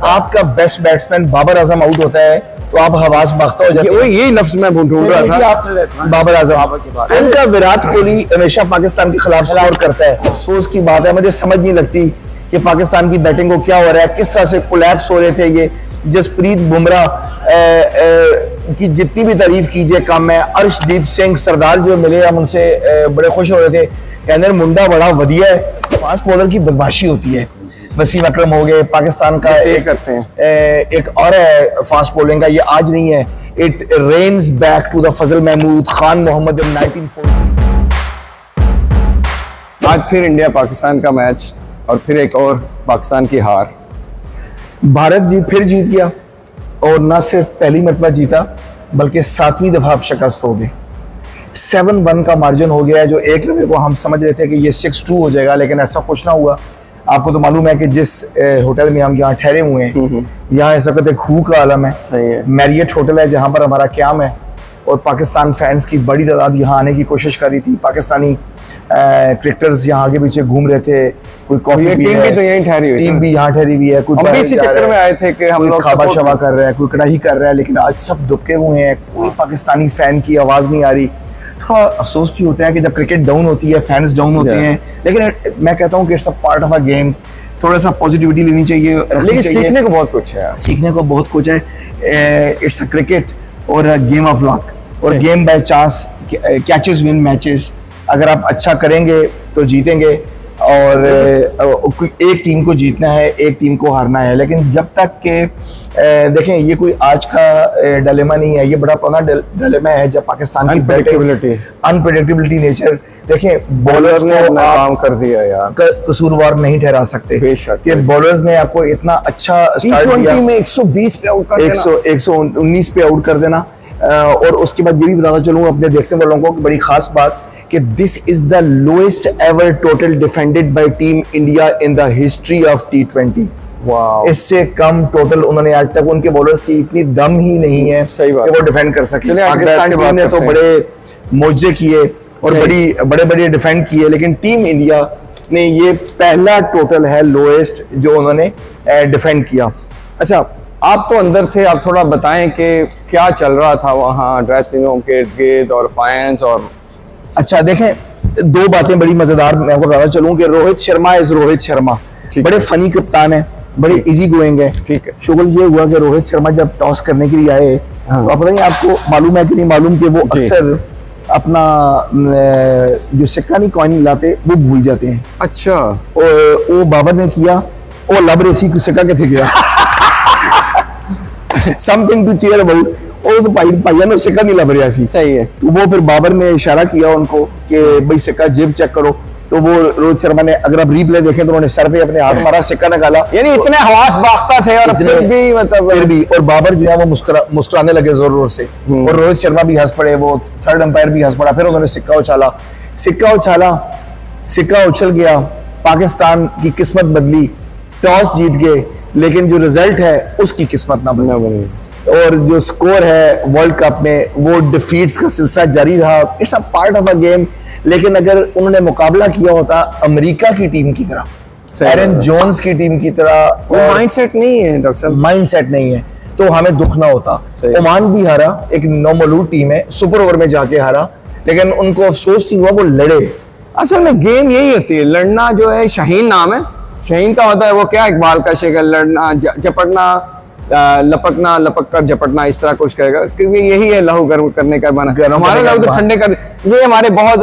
होता है। आपका best batsman Babar Azam out होता है तो आप हवास बाख्ता हो जाते हैं। यही लफ्ज मैं ढूंढ रहा था, बाबर आजम। उनका विराट कोहली हमेशा पाकिस्तान के खिलाफ स्कोर करता है। अफसोस की बात है, मुझे समझ नहीं लगती कि पाकिस्तान की बैटिंग को क्या हो रहा है, किस तरह से कोलैप्स हो रहे थे। ये जसप्रीत बुमराह की जितनी भी तारीफ कीजिए कम है। अर्शदीप सिंह सरदार जो मिले, हम उनसे बड़े खुश हो रहे थे, कहते हैं मुंडा बड़ा वधिया है। फास्ट बॉलर की बदमाशी होती है। वसीम अकरम हो गए पाकिस्तान का, करते हैं एक और है फास्ट बॉलिंग का, ये आज नहीं है। It rains back to the Fazal Mahmood Khan Mohammad in 1940। आज फिर इंडिया पाकिस्तान का मैच और फिर एक और पाकिस्तान की हार। भारत फिर जीत गया और ना सिर्फ पहली मरतबा जीता बल्कि 7वीं दफा आप शिकस्त हो गए। 7-1 का मार्जिन हो गया है, जो एक दफे को हम समझ रहे थे कि ये 6-2 हो जाएगा, लेकिन ऐसा कुछ ना हुआ। आपको तो मालूम है कि जिस होटल में हम यहाँ ठहरे हुए हैं, यहाँ इस वक्त एक खू का आलम है। सही है। मैरियट होटल है जहाँ पर हमारा क्याम है और पाकिस्तान फैंस की बड़ी तादाद यहाँ आने की कोशिश कर रही थी। पाकिस्तानी क्रिकेटर्स यहाँ आगे पीछे घूम रहे थे, कोई कॉफी पी रहा है, तो यहीं ठहरी हुई, टीम भी यहाँ ठहरी हुई है, कोई हम इसी चक्कर में आए थे कि हम लोग खाबा शबा कर रहा है, कोई कड़ाही कर रहा है, लेकिन आज सब दुबके हुए हैं, कोई पाकिस्तानी फैन की आवाज नहीं आ रही। थोड़ा अफसोस भी होता है कि जब क्रिकेट डाउन होती है, फैंस डाउन होते हैं, लेकिन मैं कहता हूँ कि it's a part of a game. थोड़ा सा पॉजिटिविटी लेनी चाहिए, लेकिन सीखने को बहुत कुछ है। सीखने को बहुत कुछ है। इट्स अ क्रिकेट और गेम ऑफ लक और game by chance, catches win matches. अगर आप अच्छा करेंगे तो जीतेंगे और एक टीम को जीतना है, एक टीम को हारना है। लेकिन जब तक के देखें, ये कोई आज का डिलेमा नहीं है, ये बड़ा पुराना डिलेमा है। जब पाकिस्तान की अनप्रेडिक्टेबिलिटी नेचर देखें, बॉलर्स ने काम कर दिया यार, कसूरवार नहीं ठहरा सकते कि बॉलर्स ने आपको इतना अच्छा स्टार्ट दिया में 120 पे आउट कर देना, 119 पे आउट कर देना। और उसके बाद ये भी बताना चलूँ अपने देखने वालों को बड़ी खास बात कि this is the lowest ever total defended bye team India in the history of T20। इससे कम टोटल उन्होंने आज तक, उनके बॉलर्स की इतनी दम ही नहीं है कि वो डिफेंड कर सके। पाकिस्तान टीम ने तो बड़े मोजे किए और बड़े बड़े डिफेंड किए, लेकिन टीम इंडिया ने ये पहला टोटल है लोएस्ट जो उन्होंने डिफेंड किया। अच्छा, आप तो अंदर थे, आप थोड़ा बताएं कि क्या चल रहा था वहाँ ड्रेसिंग रूम के इर्द-गिर्द और फैंस और। अच्छा देखें, दो बातें बड़ी मजेदार मैं आपको बताना चलूं कि रोहित शर्मा इज रोहित शर्मा, बड़े फनी कप्तान है, बड़े इजी गोइंग है। ठीक है। शुगल ये हुआ कि रोहित शर्मा जब टॉस करने के लिए आए, तो आप बताइए आपको मालूम है कि नहीं मालूम कि वो अक्सर अपना जो सिक्का नहीं कॉइन लाते वो भूल जाते हैं। अच्छा। वो बाबर ने किया, वो लब रेसी सिक्का के थे गया समथिंग टू चीयर अबाउट, और तो भाइया ने सिक्का नहीं लग रहा सी। सही है। तो वो फिर बाबर ने इशारा किया उनको कि भाई सिक्का जेब चेक करो, तो वो रोहित शर्मा ने, अगर आप रीप्ले देखें तो उन्होंने सर पे अपने हाथ मारा, सिक्का निकाला। यानी इतने हवास बास्ता थे और फिर भी मतलब और बाबर जो है वो मुस्कुराने लगे जोर जोर से, और रोहित शर्मा भी हंस पड़े, वो थर्ड अंपायर भी हंस पड़ा। फिर उन्होंने सिक्का उछल गया, पाकिस्तान की किस्मत बदली, टॉस जीत गए, लेकिन जो रिजल्ट है उसकी किस्मत ना बनी। और जो स्कोर है वर्ल्ड कप में वो डिफीट्स का सिलसिला जारी रहा। It's a part of a game. लेकिन अगर उन्होंने मुकाबला किया होता अमेरिका की टीम की तरह, एरन जोन्स की टीम की तरह, माइंडसेट नहीं है डॉक्टर साहब, माइंडसेट नहीं है, तो हमें दुख ना होता। ओमान भी हारा, एक नौमलूद टीम है, सुपर ओवर में जाके हारा, लेकिन उनको अफसोस ही हुआ, वो लड़े। असल में गेम यही होती है, लड़ना। जो है शाहीन नाम है, शाहीन का होता है वो क्या, इकबाल का शेर, लड़ना, झपटना, लपकना, लपक कर झपटना, इस तरह कुछ कहेगा, क्योंकि यही है लहू गर्म करने का बना। हमारे लोग तो ठंडे कर, ये हमारे बहुत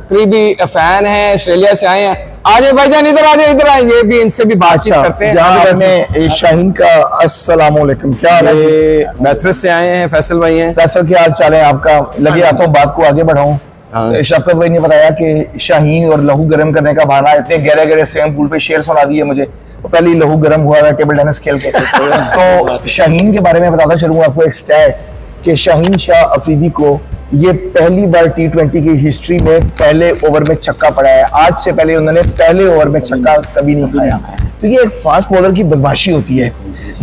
करीबी फैन हैं, ऑस्ट्रेलिया से आए हैं। आजे भाईजान इधर आजे, इधर आए, ये भी इनसे भी बातचीत करते हैं। शाहीन का अस्सलाम वालेकुम, क्या हाल है? बैथरस से आए हैं, फैसल भाई हैं। फैसल क्या हाल चाल है आपका? लगे आता हूँ बात को आगे बढ़ाऊं। शफकत भाई ने बताया कि शाहीन और लहू गर्म करने का बहाना, इतने गहरे गहरे स्विमिंग पूल पे शेर सुना दिए मुझे, तो पहले ही लहू गर्म हुआ है टेबल टेनिस खेल के। तो शाहीन के बारे में बताता चलूंगा आपको एक स्टैट कि शाहीन शाह अफरीदी को ये पहली बार T20 की हिस्ट्री में पहले ओवर में छक्का पड़ा है। आज से पहले उन्होंने पहले ओवर में छक्का कभी नहीं खाया। तो ये एक फास्ट बॉलर की बदमाशी होती है।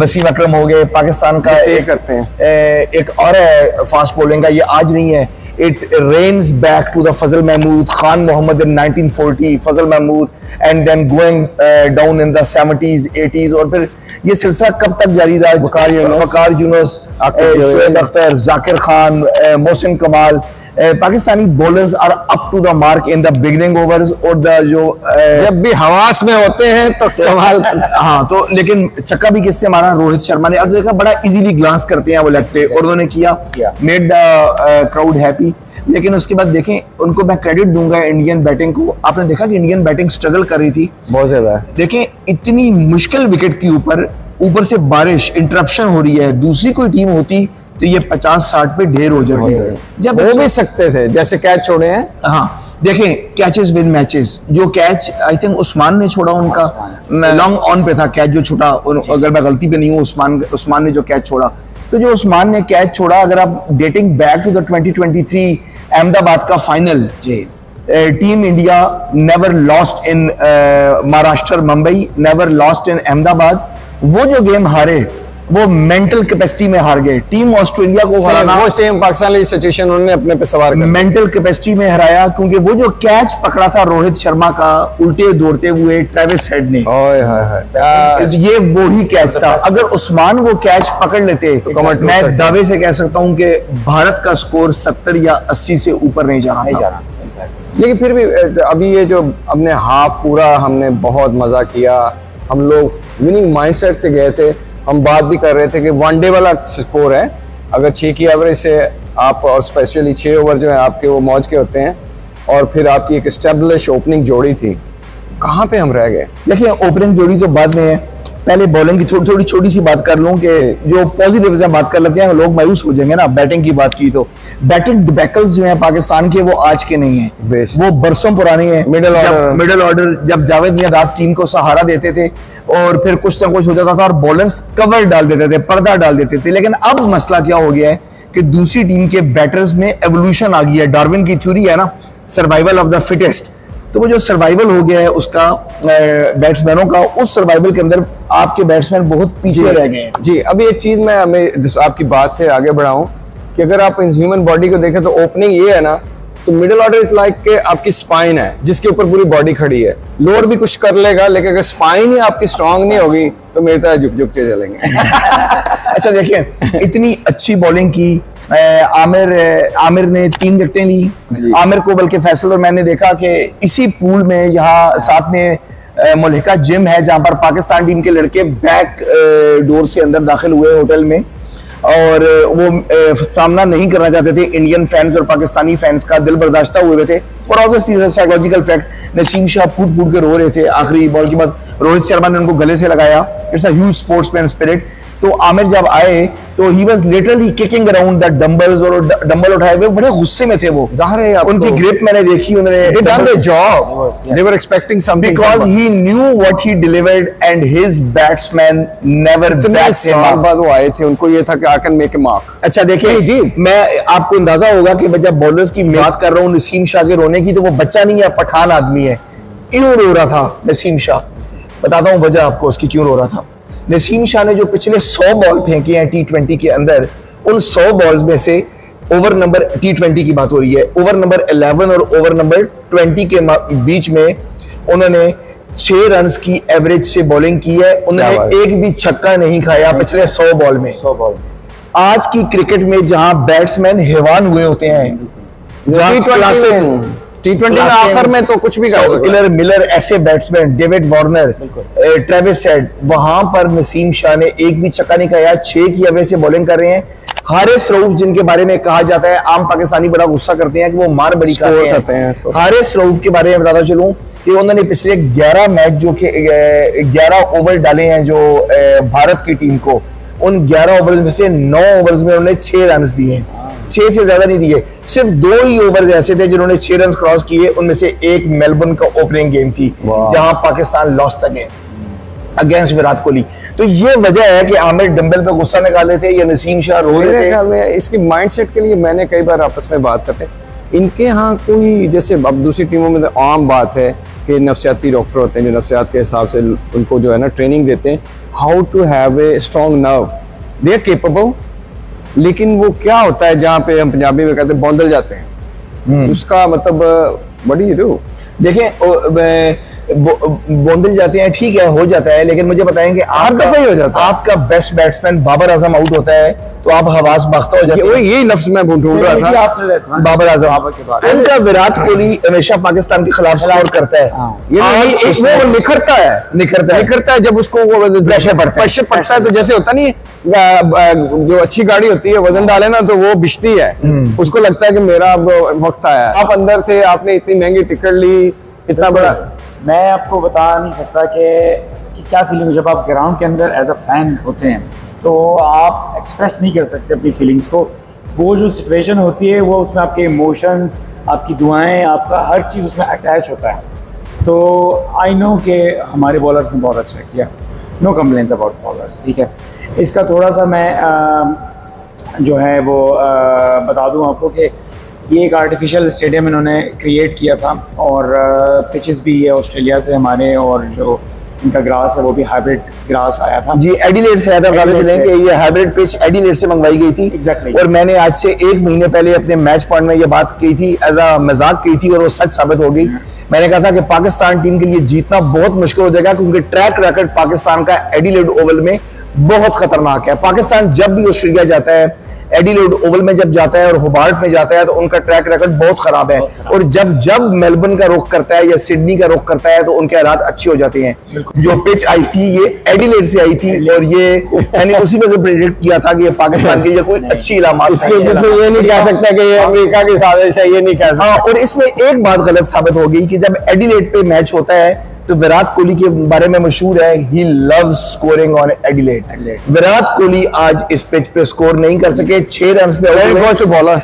वसीम अकरम हो गए पाकिस्तान का, एक और है फास्ट बॉलिंग का, ये आज नहीं है। it rains back to the Fazal Mahmood, Khan Muhammad in 1940, Fazal Mahmood, and then going down in the 70s, 80s, और फिर ये सिलसिला कब तक जारी रहा? वकार Yunus, Shoaib Akhtar, Zakir Khan, Mohsin Kamal, Pakistani bowlers are up to the mark in the beginning overs, और द जो जब भी हवास में होते हैं तो कमाल। हाँ, तो लेकिन चक्का भी किससे मारा? रोहित शर्मा ने। अब देखा बड़ा इजीली ग्लांस करते हैं वो लेग पे, और उन्होंने किया, मेड द क्राउड हैप्पी। लेकिन उसके बाद देखें, उनको मैं क्रेडिट दूंगा इंडियन बैटिंग को। आपने देखा कि इंडियन बैटिंग स्ट्रगल कर रही थी बहुत ज्यादा। देखें इतनी मुश्किल विकेट के ऊपर से बारिश, इंटरप्शन हो रही है, दूसरी कोई टीम होती तो ये 50-60 पे ढेर हो जाती है। जब हो भी सकते थे, जैसे कैच छोड़े हैं। हाँ, देखें कैचेस विन मैचेस, जो कैच आई थिंक उस्मान ने छोड़ा, उनका लॉन्ग ऑन पे था कैच जो छोड़ा, अगर मैं गलती पे नहीं हूँ, उस्मान ने जो कैच छोड़ा, तो जो उस्मान ने कैच छोड़ा, अगर आप dating back to the 2023 Ahmedabad का final, team India never lost in Maharashtra, Mumbai never lost in Ahmedabad. वो जो गेम हारे वो मेंटल कैपेसिटी में हार गए। टीम ऑस्ट्रेलिया को हराना, वो सेम पाकिस्तान वाली सिचुएशन उन्होंने अपने पे सवार कर मेंटल कैपेसिटी में हराया, क्योंकि वो जो कैच पकड़ा था रोहित शर्मा का उल्टे दौड़ते हुए ट्रेविस हेड ने, ये वो ही कैच था। अगर उस्मान वो कैच पकड़ लेते तो मैं दावे से कह सकता हूं कि भारत का स्कोर 70 या 80 से ऊपर नहीं जा रहा था। लेकिन फिर भी अभी ये जो हमने हाफ पूरा हमने बहुत मजा किया, हम लोग विनिंग माइंडसेट से गए थे। हम बात भी कर रहे थे कि वनडे वाला स्कोर है, अगर 6 की एवरेज से आप, और स्पेशली 6 ओवर जो है आपके वो मौज के होते हैं, और फिर आपकी एक एस्टेब्लिश ओपनिंग जोड़ी थी, कहाँ पे हम रह गए? देखिए ओपनिंग जोड़ी तो बाद में है, पहले बॉलिंग की थोड़ी छोटी सी बात कर लूं कि जो पॉजिटिव से बात कर लेते हैं, लोग मायूस हो जाएंगे ना। बैटिंग की बात की तो बैटिंग डिबैकल्स जो हैं पाकिस्तान के, वो आज के नहीं है, वो बरसों पुराने हैं। मिडिल ऑर्डर जब जावेद मियादाद टीम को सहारा देते थे और फिर कुछ ना कुछ हो जाता था और बॉलर्स कवर डाल देते थे, पर्दा डाल देते थे। लेकिन अब मसला क्या हो गया है कि दूसरी टीम के बैटर्स में एवोल्यूशन आ गई है। डार्विन की थ्योरी है ना, सर्वाइवल ऑफ द फिटेस्ट, तो वो जो सर्वाइवल हो गया है उसका बैट्समैनों का, उस सर्वाइवल के अंदर आपके बैट्समैन बहुत पीछे रह गए हैं। जी, अभी एक चीज मैं आपकी बात से आगे बढ़ाऊं कि अगर आप ह्यूमन बॉडी को देखें तो ओपनिंग ये है ना, तो मिडिल ऑर्डर इज लाइक के आपकी स्पाइन है जिसके ऊपर पूरी बॉडी खड़ी है। लोअर भी कुछ कर लेगा, लेकिन अगर स्पाइन ही आपकी स्ट्रांग नहीं होगी तो मेरे तरह झुक झुक के चलेंगे। अच्छा देखिए, इतनी अच्छी बॉलिंग की आमिर ने 3 विकेटें ली। आमिर को बल्कि फैसल और मैंने देखा कि इसी पूल में यहाँ साथ में मुल्हिका जिम है, जहां पर पाकिस्तान टीम के लड़के बैक डोर से अंदर दाखिल हुए होटल में, और वो सामना नहीं करना चाहते थे इंडियन फैंस और पाकिस्तानी फैंस का, दिल बर्दाश्ता हुए थे। और obviously psychological fact, Naseem Shah फूट फूट के रो रहे थे। आखिरी बॉल के बाद रोहित शर्मा ने उनको गले से लगाया। It's a huge sportsman spirit. तो आमिर जब आए तो he was literally kicking around the dumbbells, और डंबल उठाए हुए बड़े गुस्से में थे वो। ज़ाहिर है उनकी ग्रिप मैंने देखी, उन्होंने done their job. They were expecting something because he knew what he delivered and his batsman never backed him up. बाद वो आए थे, उनको ये था कि I can make a mark. अच्छा देखिए, मैं आपको अंदाजा होगा कि जब बॉलर्स की बात कर रहा हूँ नसीम शाह के रोने की, तो वो बच्चा नहीं है, पठान आदमी है। क्यों रो रहा था नसीम शाह? बताता हूँ वजह आपको उसकी क्यों रो रहा था। नसीम शाह ने जो पिछले 100 बॉल फेंके हैं T20 के अंदर, उन 100 बॉल्स में से ओवर नंबर, T20 की बात हो रही है, ओवर नंबर 11 और ओवर नंबर 20 के बीच में उन्होंने 6 रन्स की एवरेज से बॉलिंग की है। उन्होंने एक भी छक्का नहीं खाया पिछले 100 बॉल में। आज की क्रिकेट में जहां बैट्समैन हैवान हुए होते हैं, T20 में आखिर में तो कुछ भी कर मिलर ऐसे batsman, David Warner, Travis head, वहां पर नसीम शाह ने एक भी छक्का नहीं खाया। 6 की एवरेज से बॉलिंग कर रहे हैं। हारिस रऊफ, जिनके बारे में कहा जाता है, आम पाकिस्तानी बड़ा गुस्सा करते हैं कि वो मार बड़ी करते हैं। हारिस रऊफ के बारे में बताता चलूं कि उन्होंने पिछले 11 मैच जो कि 11 ओवर डाले हैं जो भारत की टीम को, उन 11 ओवर में से 9 ओवर्स में उन्होंने 6 रन दिए हैं। 6 से ज्यादा नहीं दिए। सिर्फ 2 ही ओवर्स ऐसे थे जिन्होंने 6 रन क्रॉस किए। उनमें से एक मेलबर्न का ओपनिंग गेम थी जहां Pakistan lost again against Virat Kohli. तो ये वजह है कि आमिर डंबल पे गुस्सा निकाले थे या नसीम शाह रो रहे थे। ख्याल में इसके माइंडसेट के लिए मैंने कई बार आपस में बात करते हैं, इनके यहाँ कोई, जैसे अब दूसरी टीमों में तो आम बात है कि नफ्सियाती डॉक्टर होते हैं जो नफ्सियात के हिसाब से उनको जो है ना ट्रेनिंग देते हैं, how to have a strong nerve. They are capable, लेकिन वो क्या होता है जहाँ पे हम पंजाबी में कहते हैं बौंदल जाते हैं, उसका मतलब व्हाट डू यू डू? देखें बोंदल जाते हैं, ठीक है, हो जाता है, लेकिन मुझे बताएं कि हर दफा ही हो जाता है। आपका best batsman Babar Azam out होता है तो आप हवास बाख्ता हो जाते हैं। यही लफ्ज मैं ढूंढ रहा था। बाबर आजम उनका विराट कोहली हमेशा पाकिस्तान के खिलाफ स्कोर करता है, वो निखरता है जब उसको वो प्रेशर पड़ता है तो जैसे होता नहीं, जो अच्छी गाड़ी होती है वजन डाले ना तो वो बिछती है, उसको लगता है कि मेरा अब वक्त आया है। आप अंदर थे, आपने इतनी महंगी टिकट ली, इतना बड़ा, मैं आपको बता नहीं सकता कि क्या फीलिंग है जब आप ग्राउंड के अंदर एज अ फैन होते हैं, तो आप एक्सप्रेस नहीं कर सकते अपनी फीलिंग्स को। वो जो सिचुएशन होती है वो उसमें आपके इमोशंस, आपकी दुआएं, आपका हर चीज़ उसमें अटैच होता है। तो आई नो कि हमारे बॉलर्स ने बहुत अच्छा किया, नो कंप्लेंट्स अबाउट बॉलर्स, ठीक है। इसका थोड़ा सा मैं जो है वो बता दूं आपको कि ये एक आर्टिफिशियल स्टेडियम इन्होंने क्रिएट किया था, और पिचेस भी ये ऑस्ट्रेलिया से हमारे, और जो इनका ग्रास है वो भी हाइब्रिड ग्रास आया था जी, एडिलेड से आया था। कि ये हाइब्रिड पिच एडिलेड से मंगवाई गई थी। Exactly. और मैंने आज से 1 महीने पहले अपने मैच पॉइंट में ये बात की थी, एज अ मजाक की थी, और वो सच साबित हो गई। मैंने कहा था कि पाकिस्तान टीम के लिए जीतना बहुत मुश्किल हो जाएगा, क्योंकि ट्रैक रिकॉर्ड पाकिस्तान का एडिलेड ओवल में बहुत खतरनाक है। पाकिस्तान जब भी ऑस्ट्रेलिया जाता है, एडिलेड ओवल में जब जाता है और होबार्ट में जाता है, तो उनका ट्रैक रिकॉर्ड बहुत खराब है। और जब मेलबर्न का रुख करता है या सिडनी का रुख करता है तो उनके हालात अच्छे हो जाते हैं। जो पिच आई थी ये एडिलेड से आई थी, और ये मैंने उसी में प्रेडिक्ट किया था कि ये पाकिस्तान के लिए कोई अच्छी इलामात इसके पीछे ये नहीं कह सकता कि ये अमेरिका की साजिश है, ये नहीं कह सकता। हाँ, और इसमें एक बात गलत साबित हो गई कि जब एडिलेड पे मैच होता है तो विराट कोहली के बारे में मशहूर है, he loves scoring on Adelaide. Virat Kohli आज इस पिच पे स्कोर नहीं कर सके, 6 रन पे बॉलर।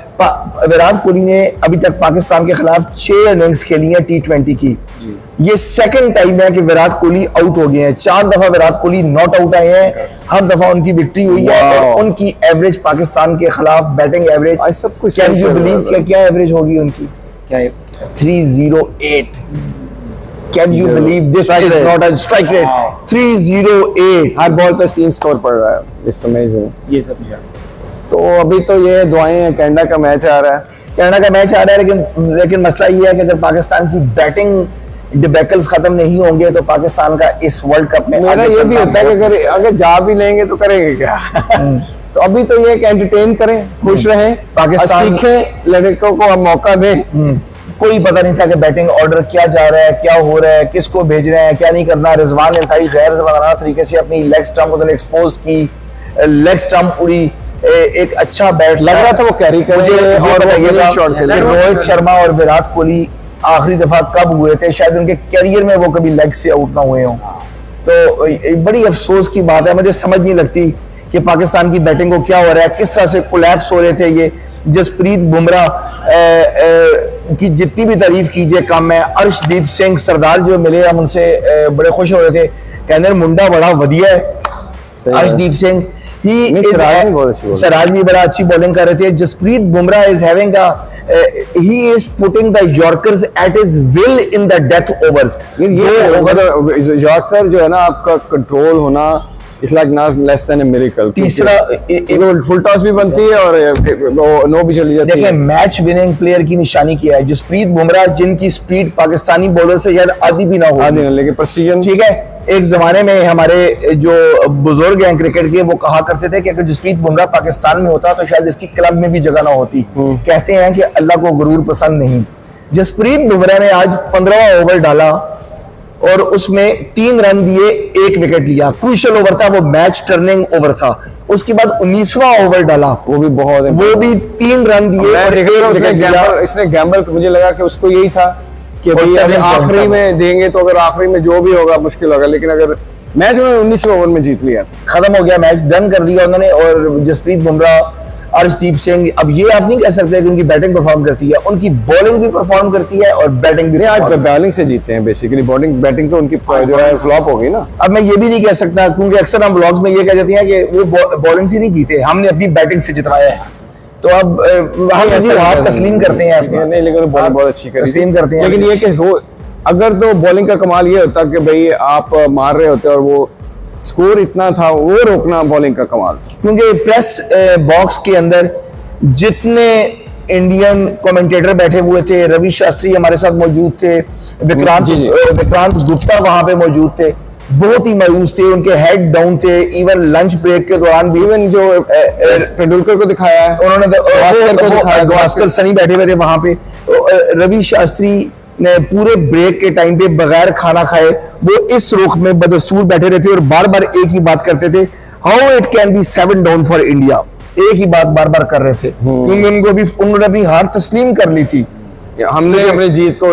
विराट कोहली ने अभी तक पाकिस्तान के खिलाफ 6 इनिंग्स खेली है T20 की। ये सेकंड टाइम है कि विराट कोहली आउट हो गए हैं। 4 दफा विराट कोहली नॉट आउट आए हैं, हर दफा उनकी विक्ट्री हुई है। और उनकी एवरेज पाकिस्तान के खिलाफ बैटिंग एवरेज, सब कुछ कैन यू बिलीव क्या एवरेज होगी उनकी? क्या 308। Can you believe this is not a strike rate? 308 her ball पे 3 स्कोर पड़ रहा है, इट्स अमेजिंग। ये सब तो अभी तो ये दुआएं हैं, कनाडा का मैच आ रहा है, कनाडा का मैच आ रहा है, लेकिन मसला ये है कि अगर पाकिस्तान की बैटिंग डिबेकल्स खत्म नहीं होंगे तो पाकिस्तान का इस वर्ल्ड कप में मेरा ये भी होता है कि अगर जा भी लेंगे तो करेंगे क्या? तो अभी तो ये एंटरटेन करें, खुश रहें, पाकिस्तान सीखें, लड़कों को अब मौका दें। कोई पता नहीं था कि बैटिंग ऑर्डर क्या जा रहा है, क्या हो रहा है, किसको भेज रहे हैं, क्या नहीं करना। रिजवान ने इंतहाई गैर ज़िम्मेदाराना तरीके से अपनी लेग स्टंप को एक्सपोज की। लेग स्टंप पूरी एक अच्छा बैट लग रहा था वो कैरी कर रोहित शर्मा और विराट कोहली आखिरी दफा कब हुए थे, शायद उनके करियर में वो कभी लेग से आउट ना हुए हों। तो बड़ी अफसोस की बात है, मुझे समझ नहीं लगती कि पाकिस्तान की बैटिंग को क्या हो रहा है, किस तरह से कोलैप्स हो रहे थे। ये जसप्रीत बुमराह की जितनी भी तारीफ कीजिए कम है। अर्शदीप सिंह सरदार जो मिले, हम उनसे बड़े खुश हो रहे थे, कहते मुंडा बड़ा वधिया है अर्शदीप सिंह। सिराज भी बड़ा अच्छी बॉलिंग कर रहे थे। Jasprit Bumrah is having he is putting the Yorkers at his will in the death overs। ये यॉर्कर जो है ना, आपका कंट्रोल होना it's like not less than a miracle. तीसरा फुल टॉस भी बनती है और नो भी चली जाती है। देखिए मैच विनिंग प्लेयर की निशानी क्या है, जसप्रीत बुमराह जिनकी स्पीड पाकिस्तानी बॉलर से शायद आधी भी ना हो, लेकिन प्रेसिजन, ठीक है। एक जमाने में हमारे जो बुजुर्ग हैं क्रिकेट के, वो कहा करते थे कि अगर जसप्रीत बुमराह पाकिस्तान में होता तो शायद इसकी क्लब में भी जगह ना होती। कहते हैं कि अल्लाह को गुरूर पसंद नहीं। जसप्रीत बुमराह ने आज 15वां ओवर डाला और उसमें 3 रन दिए, 1 विकेट लिया। क्रूशियल ओवर था, वो मैच टर्निंग ओवर था। उसके बाद 19वां ओवर डाला, वो भी बहुत, वो भी 3 रन दिए और 1 विकेट लिया। इसने गैम्बल, मुझे लगा कि उसको यही था कि भाई अगर आखिरी में देंगे तो अगर आखिरी में जो भी होगा मुश्किल होगा, लेकिन अगर मैच में 19वें ओवर में जीत लिया था, खत्म हो गया मैच, डन कर दिया उन्होंने। और जसप्रीत बुमराह, अर्शदीप सिंह, अब ये आप नहीं कह सकते कि उनकी बैटिंग परफॉर्म करती है, उनकी बॉलिंग भी परफॉर्म करती है और बैटिंग भी। आज बॉलिंग से जीते हैं बेसिकली, बैटिंग तो उनकी जो है फ्लॉप हो गई ना। अब मैं ये भी नहीं कह सकता, क्योंकि अक्सर हम व्लॉग्स में ये कह देते हैं कि वो बॉलिंग से नहीं जीते, हमने अपनी बैटिंग से जितवाया है। तो अब हम तस्लीम करते हैं, नहीं, लेकिन बॉलिंग बहुत अच्छी करी, तस्लीम करते हैं। लेकिन ये कि अगर तो बॉलिंग का कमाल ये होता कि भाई आप मार रहे होते और वो स्कोर इतना था, वो रोकना बॉलिंग का कमाल था। क्योंकि प्रेस बॉक्स के अंदर जितने इंडियन कमेंटेटर बैठे हुए थे, रवि शास्त्री हमारे साथ मौजूद थे, विक्रांत गुप्ता वहां पे मौजूद थे, बहुत ही मायूस थे, उनके हेड डाउन थे। इवन लंच ब्रेक के दौरान भी, इवन जो तेंदुलकर को दिखाया है, उन्होंने गावस्कर को दिखाया, गावस्कर सनी बैठे हुए थे वहां पे। रवि शास्त्री ने पूरे ब्रेक के टाइम पे बगैर खाना खाए वो इस रुख में बदस्तूर बैठे रहते और बार बार एक ही बात करते थे, how it can be 7 down for India. एक ही बात बार बार कर रहे थे, क्योंकि उन्होंने अपनी हार तस्लीम कर ली थी। हमने अपनी जीत को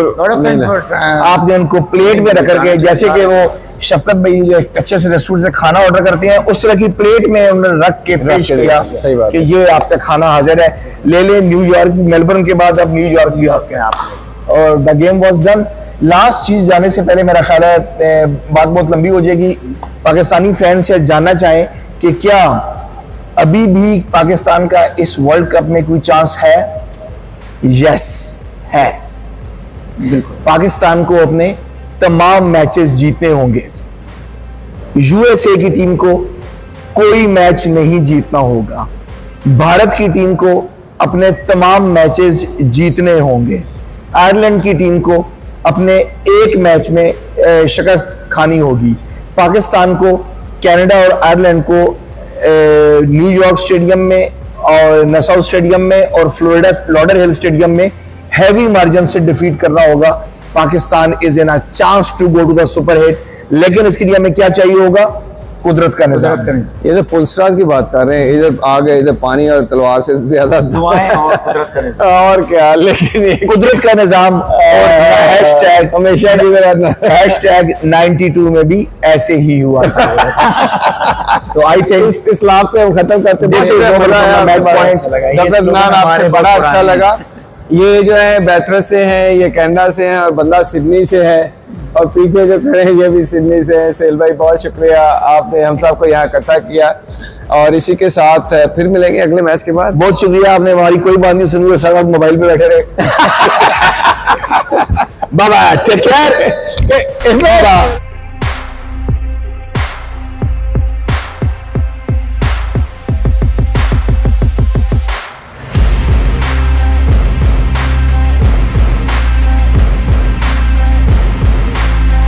आपने उनको प्लेट में रख करके, जैसे कि वो शफकत भाई जो अच्छे से रेस्टोरेंट से खाना ऑर्डर करते हैं, उस तरह की प्लेट में उन्होंने रख के पेश किया सही बात कि ये आपका खाना हाजिर है, ले ले। न्यूयॉर्क, मेलबर्न के बाद अब न्यूयॉर्क भी आपके यहाँ, और the game was done. Last चीज जाने से पहले मेरा ख्याल है बात बहुत लंबी हो जाएगी, पाकिस्तानी फैन से जानना चाहें कि क्या अभी भी पाकिस्तान का इस वर्ल्ड कप में कोई चांस है? यस है। पाकिस्तान को अपने तमाम मैचेस जीतने होंगे। यूएसए की टीम को कोई मैच नहीं जीतना होगा। भारत की टीम को अपने तमाम मैचेस जीतने होंगे। आयरलैंड की टीम को अपने एक मैच में शिकस्त खानी होगी। पाकिस्तान को कनाडा और आयरलैंड को न्यूयॉर्क स्टेडियम में और नसाउ स्टेडियम में और फ्लोरिडा लॉडरहिल स्टेडियम में हैवी मार्जिन से डिफीट करना होगा। Pakistan is in a chance to go to the super hit, लेकिन इसके लिए हमें क्या चाहिए होगा? कुदरत का निजाम। ये तो पुलसराज की बात कर रहे हैं, इधर आ गए, इधर पानी और तलवार से ज्यादा दुआएं और कुदरत का निजाम। और क्या, लेकिन ये कुदरत का निजाम और हैशटैग हमेशा हैशटैग 92 में भी ऐसे ही हुआ था। तो आई थिंक इस लाभ पे हम खत्म करते हैं। मैच पॉइंट आपसे बड़ा अच्छा लगा। ये जो है बैथरस से हैं, ये कनाडा से हैं और बंदा सिडनी से है, और पीछे जो खड़े हैं ये भी सिडनी से हैं। सेल भाई बहुत शुक्रिया, आपने हम सबको यहाँ इकट्ठा किया, और इसी के साथ फिर मिलेंगे अगले मैच के बाद। बहुत शुक्रिया, आपने हमारी कोई बात नहीं सुनी, साथ मोबाइल पे बैठे रहे। Bye bye, take care.